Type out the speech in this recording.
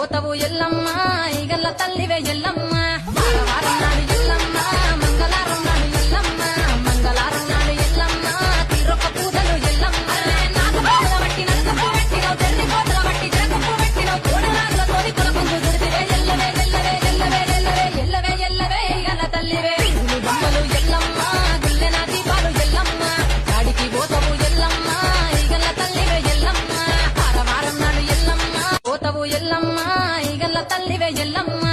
పోతవు ఎల్లమ్మ ఈగల్ల తల్లివే ఎల్లమ్మ వారం నాడు ఎల్లమ్మ మంగళవారం నాడు ఎల్లమ్మ మంగళవారం నాడు ఎల్లమ్మ తీరొక్క పూజలు ఎల్లమ్మ నాకు పూజల బట్టి నలుగు పెట్టినవు తెల్లి కోతల బట్టి జగప్పు పెట్టినవు కోడలాగులతోని కులకుందు దుడితివే ఎల్లవే ఎల్లవే ఎల్లవే ఎల్లవే ఎల్లవే ఎల్లవే ఈగల్ల తల్లివే బొమ్మలు ఎల్లమ్మ గుల్లెన దీపాలు ఎల్లమ్మ కాడికి పోతవు ఎల్లమ్మ ఈగల్ల తల్లివే ఎల్లమ్మ వారం నాడు ఎల్లమ్మ పోతవు ఎల్లమ్మ ఈగల్ల తల్లివే ఎల్లమ్మ